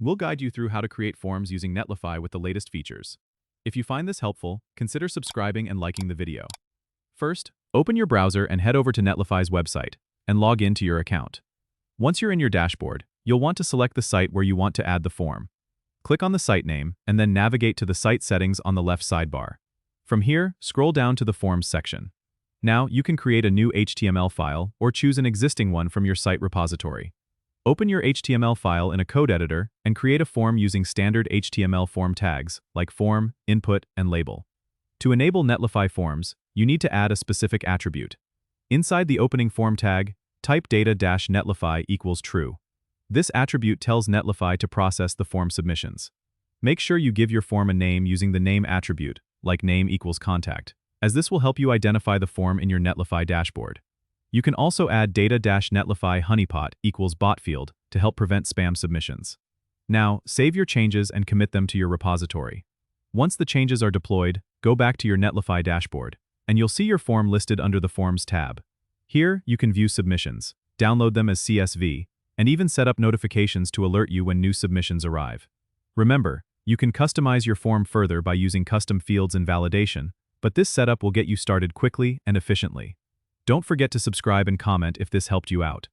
We'll guide you through how to create forms using Netlify with the latest features. If you find this helpful, consider subscribing and liking the video. First, open your browser and head over to Netlify's website and log in to your account. Once you're in your dashboard, you'll want to select the site where you want to add the form. Click on the site name and then navigate to the site settings on the left sidebar. From here, scroll down to the Forms section. Now, you can create a new HTML file or choose an existing one from your site repository. Open your HTML file in a code editor and create a form using standard HTML form tags like form, input, and label. To enable Netlify forms, you need to add a specific attribute. Inside the opening form tag, type data-netlify equals true. This attribute tells Netlify to process the form submissions. Make sure you give your form a name using the name attribute, like name equals contact, as this will help you identify the form in your Netlify dashboard. You can also add data-netlify honeypot equals bot field to help prevent spam submissions. Now, save your changes and commit them to your repository. Once the changes are deployed, go back to your Netlify dashboard, and you'll see your form listed under the Forms tab. Here, you can view submissions, download them as CSV, and even set up notifications to alert you when new submissions arrive. Remember, you can customize your form further by using custom fields and validation, but this setup will get you started quickly and efficiently. Don't forget to subscribe and comment if this helped you out.